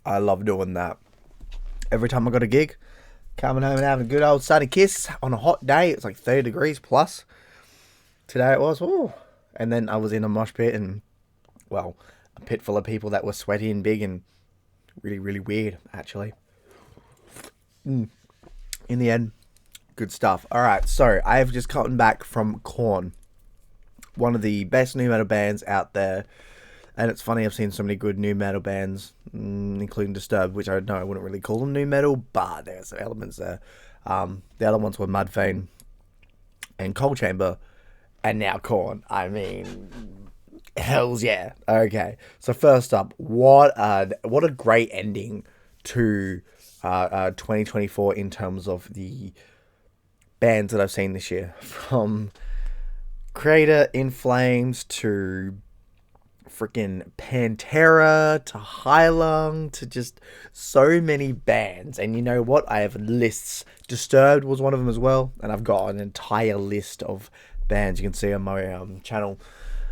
I love doing that. Every time I got a gig, coming home and having a good old sunny kiss on a hot day. It's like 30 degrees plus. Today it was. Ooh. And then I was in a mosh pit and, well, a pit full of people that were sweaty and big and really, really weird, actually. In the end, good stuff. Alright, so I have just gotten back from Korn, one of the best new metal bands out there. And it's funny, I've seen so many good new metal bands, including Disturbed, which I know I wouldn't really call them new metal, but there's some elements there. The other ones were Mudvayne and Cold Chamber, and now Korn. I mean, hells yeah. Okay, so first up, what a great ending to 2024 in terms of the bands that I've seen this year, from Creator, In Flames to freaking Pantera to Hylung to just so many bands. And you know what? I have lists. Disturbed was one of them as well, and I've got an entire list of bands you can see on my channel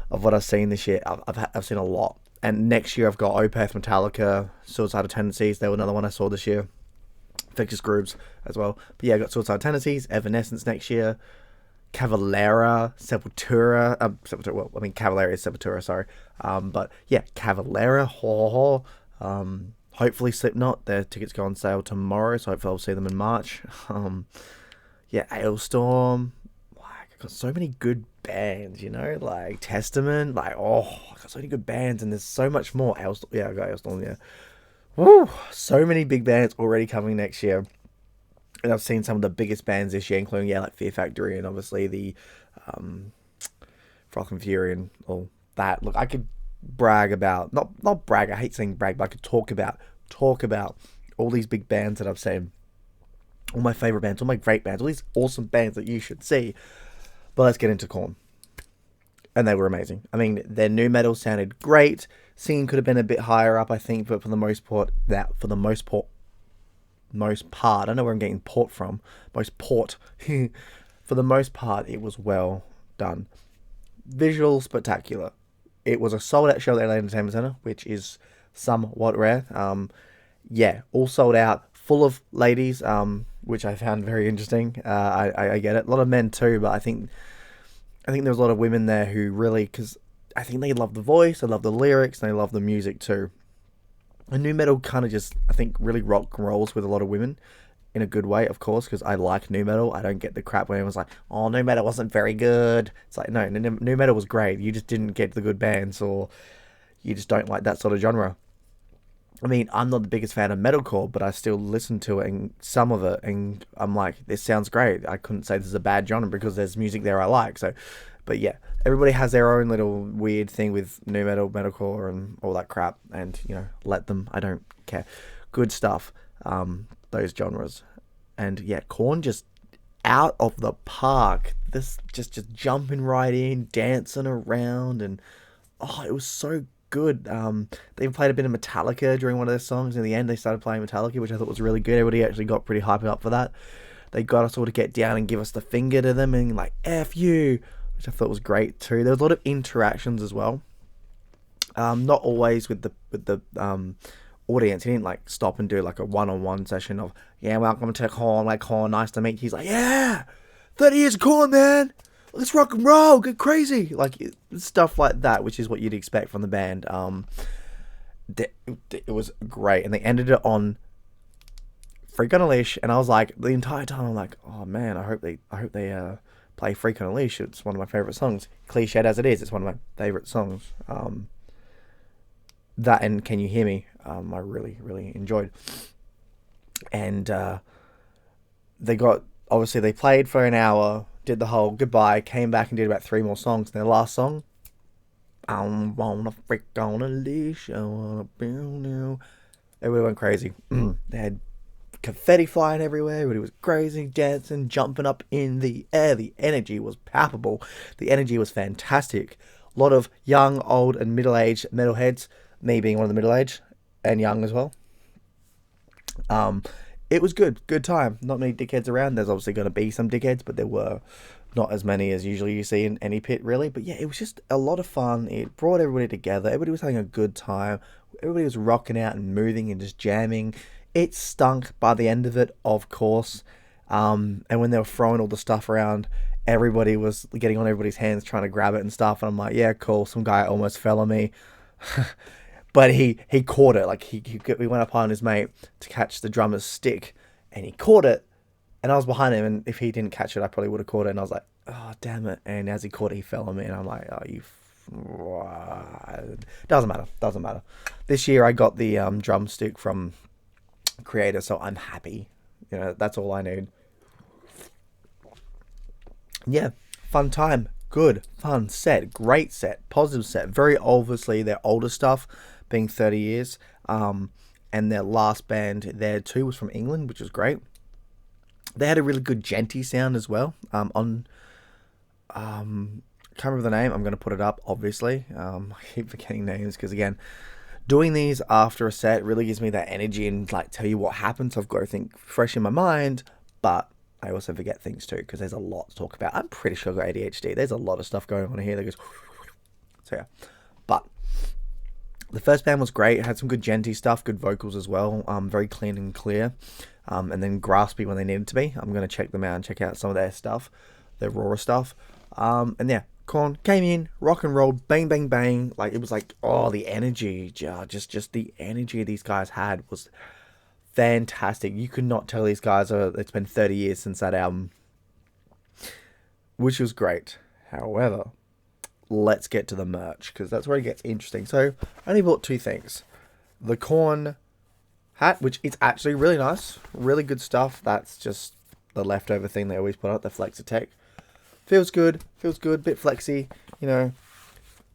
of what I've seen this year. I've seen a lot. And next year I've got Opeth, Metallica, Suicidal Tendencies. They were another one I saw this year. Vicious Grooves as well. But yeah, I got Suicidal Tendencies, Evanescence next year, Cavalera, Sepultura. Well, I mean, Cavalera is Sepultura, sorry. But yeah, Cavalera, hopefully Slipknot. Their tickets go on sale tomorrow, so hopefully I'll see them in March. Yeah, Ailstorm. Like, I've got so many good bands, like Testament. Like, I got so many good bands, and there's so much more. Ailstorm, yeah, I got Ailstorm, yeah. Woo! So many big bands already coming next year. And I've seen some of the biggest bands this year, including, like Fear Factory and obviously the Froth and Fury and all that. Look, I could brag about, not brag, I hate saying brag, but I could talk about all these big bands that I've seen. All my favourite bands, all my great bands, all these awesome bands that you should see. But let's get into Korn. And they were amazing. I mean, their new metal sounded great. Singing could have been a bit higher up, I think, but for the most part, I don't know where I'm getting port from. For the most part, it was well done. Visual spectacular. It was a sold out show at the Adelaide Entertainment Centre, which is somewhat rare. Yeah, all sold out, full of ladies, which I found very interesting. I get it. A lot of men too, but I think there was a lot of women there who really, because I think they love the voice, they love the lyrics, and they love the music too. And new metal kind of just, I think, really rock and rolls with a lot of women in a good way, of course, because I like new metal. I don't get the crap when everyone's like, oh, new metal wasn't very good. It's like, no, new metal was great. You just didn't get the good bands, or you just don't like that sort of genre. I mean, I'm not the biggest fan of metalcore, but I still listen to it and some of it, and I'm like, this sounds great. I couldn't say this is a bad genre because there's music there I like. So, but yeah, everybody has their own little weird thing with new metal, metalcore, and all that crap. And let them. I don't care. Good stuff. Those genres, and yeah, Korn just out of the park. This just jumping right in, dancing around, and it was so good. They even played a bit of Metallica during one of their songs. In the end, they started playing Metallica, which I thought was really good. Everybody actually got pretty hyped up for that. They got us all to get down and give us the finger to them and like F you, which I thought was great too. There was a lot of interactions as well. Not always with the audience. He didn't like stop and do like a one-on-one session of, yeah, welcome to Korn, like Korn, nice to meet you. He's like, yeah, 30 years of Korn, man. Let's rock and roll, get crazy. Like, stuff like that, which is what you'd expect from the band. It was great. And they ended it on Freak on a Leash. And I was like, the entire time, I'm like, oh man, I hope they play Freak on a Leash. It's one of my favourite songs. Cliched as it is, it's one of my favourite songs. That and Can You Hear Me, I really, really enjoyed. And they played for an hour, did the whole goodbye, came back and did about 3 more songs. And their last song, I wanna freak on a leash, I wanna be new. Everybody went crazy. They had confetti flying everywhere. Everybody was crazy, dancing, jumping up in the air. The energy was palpable. The energy was fantastic. A lot of young, old, and middle-aged metalheads. Me being one of the middle-aged and young as well. It was good time. Not many dickheads around. There's obviously going to be some dickheads, but there were not as many as usually you see in any pit, really. But yeah, it was just a lot of fun. It brought everybody together. Everybody was having a good time. Everybody was rocking out and moving and just jamming. It stunk by the end of it, of course. And when they were throwing all the stuff around, everybody was getting on everybody's hands trying to grab it and stuff. And I'm like, yeah, cool. Some guy almost fell on me. But he caught it. Like he went up on his mate to catch the drummer's stick, and he caught it. And I was behind him, and if he didn't catch it, I probably would have caught it. And I was like, oh damn it! And as he caught it, he fell on me, and I'm like, oh you. Doesn't matter. This year I got the drumstick from Creator, so I'm happy. You know, that's all I need. Yeah, fun time. Good, fun set, great set, positive set. Very obviously their older stuff, being 30 years. And their last band there too was from England, which was great. They had a really good djenty sound as well. Can't remember the name. I'm going to put it up, obviously. I keep forgetting names because, again, doing these after a set really gives me that energy and, like, tell you what happened. So I've got to think fresh in my mind, but I also forget things too because there's a lot to talk about. I'm pretty sure I've got ADHD. There's a lot of stuff going on here that goes... So, yeah. But the first band was great. It had some good djenty stuff, good vocals as well. Very clean and clear. And then graspy when they needed to be. I'm going to check them out and check out some of their stuff, their raw stuff. And yeah, Korn came in, rock and roll, bang, bang, bang. Like, it was like, oh, the energy, just the energy these guys had was fantastic. You could not tell these guys, it's been 30 years since that album, which was great. However, let's get to the merch, because that's where it gets interesting. So, I only bought two things. The Korn hat, which is actually really nice, really good stuff. That's just the leftover thing they always put out, the Flexitech. Feels good, bit flexy, you know,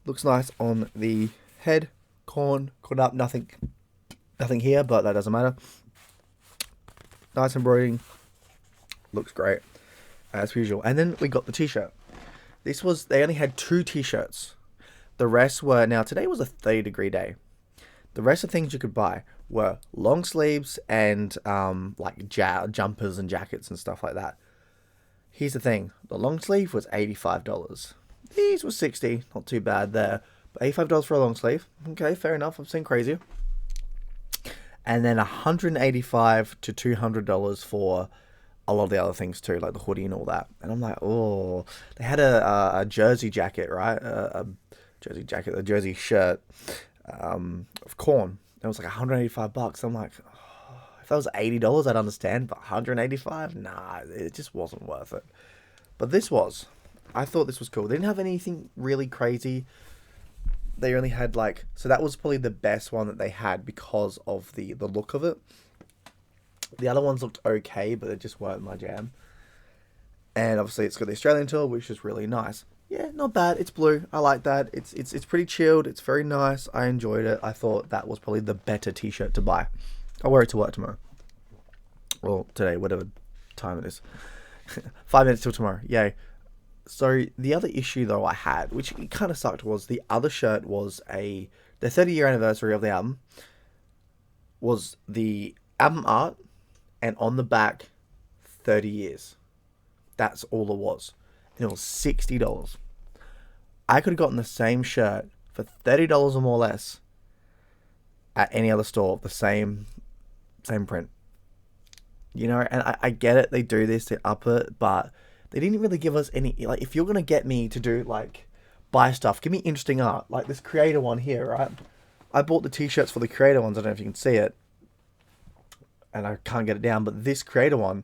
looks nice on the head. Korn, caught up, nothing here, but that doesn't matter. Nice embroidering, looks great, as usual. And then we got the t-shirt. They only had 2 t-shirts. The rest were, now today was a 30-degree day. The rest of things you could buy were long sleeves and like jumpers and jackets and stuff like that. Here's the thing. The long sleeve was $85. These were $60. Not too bad there. But $85 for a long sleeve. Okay, fair enough. I've seen crazier. And then $185 to $200 for a lot of the other things too, like the hoodie and all that. And I'm like, oh. They had a jersey jacket, right? A jersey shirt of Korn. It was like $185. I'm like... If that was $80, I'd understand, but $185? Nah, it just wasn't worth it. But this was. I thought this was cool. They didn't have anything really crazy. They only had like... So that was probably the best one that they had because of the look of it. The other ones looked okay, but they just weren't my jam. And obviously it's got the Australian tour, which is really nice. Yeah, not bad. It's blue. I like that. It's pretty chilled. It's very nice. I enjoyed it. I thought that was probably the better t-shirt to buy. I'll wear it to work tomorrow. Well, today, whatever time it is. 5 minutes till tomorrow. Yay. So, the other issue, though, I had, which kind of sucked, was the other shirt was the 30-year anniversary of the album, was the album art, and on the back, 30 years. That's all it was. And it was $60. I could have gotten the same shirt for $30 or more less at any other store, the same print. You know, and I get it, they do this to up it, but they didn't really give us any, like, if you're going to get me to do, like, buy stuff, give me interesting art, like this Creator one here, right? I bought the t-shirts for the Creator ones, I don't know if you can see it, and I can't get it down, but this Creator one,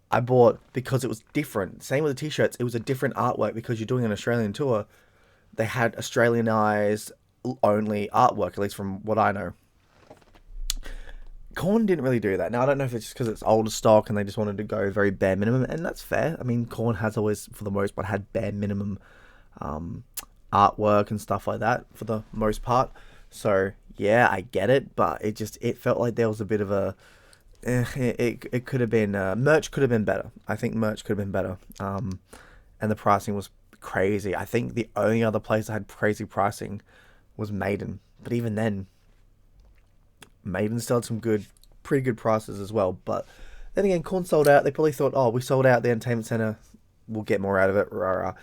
I bought because it was different. Same with the t-shirts, it was a different artwork because you're doing an Australian tour. They had Australianized only artwork, at least from what I know. Korn didn't really do that. Now, I don't know if it's just because it's older stock and they just wanted to go very bare minimum, and that's fair. I mean, Korn has always, for the most part, had bare minimum artwork and stuff like that, for the most part. So, yeah, I get it, but it felt like there was a bit of a... It could have been... merch could have been better. I think merch could have been better. And the pricing was crazy. I think the only other place that had crazy pricing was Maiden. But even then... Maiden still had some pretty good prices as well. But then again, Korn sold out. They probably thought, oh, we sold out the entertainment center. We'll get more out of it. Rah, rah.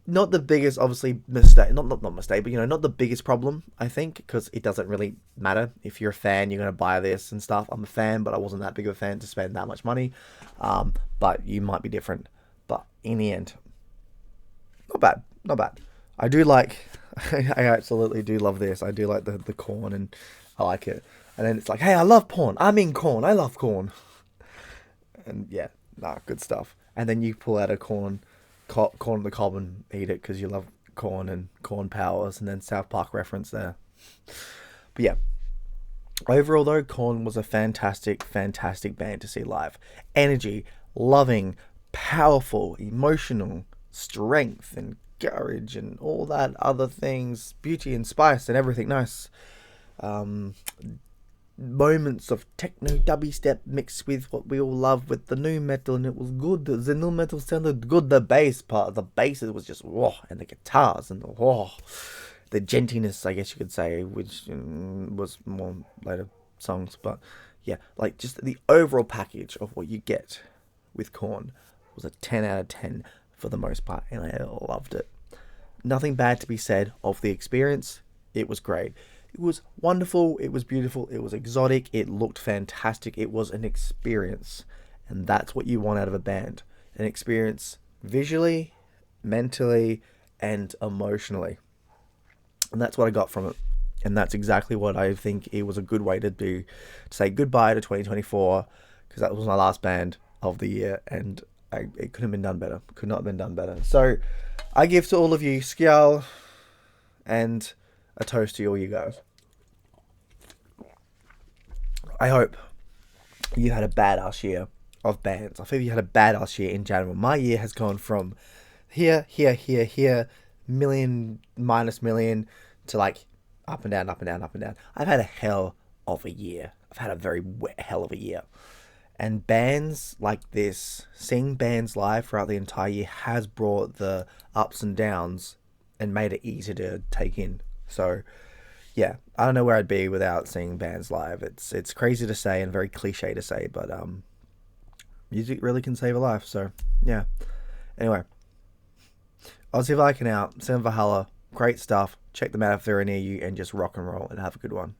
not the biggest, obviously, mistake. Not mistake, but not the biggest problem. I think because it doesn't really matter if you're a fan, you're gonna buy this and stuff. I'm a fan, but I wasn't that big of a fan to spend that much money. But you might be different. But in the end, not bad, not bad. I do like. I absolutely do love this. I do like the Korn, and I like it. And then it's like, hey, I love porn. I'm in Korn. I love Korn. And yeah, nah, good stuff. And then you pull out a corn on the cob and eat it because you love corn and corn powers, and then South Park reference there. But yeah, overall though, Korn was a fantastic, fantastic band to see live. Energy, loving, powerful, emotional, strength and courage and all that other things, beauty and spice and everything nice. Moments of techno dubstep mixed with what we all love with the new metal, and it was good. The new metal sounded good. The bass part, the basses was just whoa, and the guitars and the whoa, the gentiness, I guess you could say, which was more later songs, but yeah, like just the overall package of what you get with Korn was a 10 out of 10 for the most part, and I loved it. Nothing bad to be said of the experience. It was great. It was wonderful, it was beautiful, it was exotic, it looked fantastic, it was an experience. And that's what you want out of a band. An experience visually, mentally, and emotionally. And that's what I got from it. And that's exactly what I think it was a good way to do. To say goodbye to 2024, because that was my last band of the year, and it couldn't have been done better. Could not have been done better. So, I give to all of you Skjal and a toast to all you guys. I hope you had a badass year of bands. I feel you had a badass year in general. My year has gone from here, million, minus million, to like up and down, up and down, up and down. I've had a hell of a year. I've had a very hell of a year. And bands like this, seeing bands live throughout the entire year has brought the ups and downs and made it easier to take in. So, yeah, I don't know where I'd be without seeing bands live. It's crazy to say and very cliche to say, but music really can save a life. So, yeah. Anyway, Aussie Viking out. Send Valhalla. Great stuff. Check them out if they're near you, and just rock and roll and have a good one.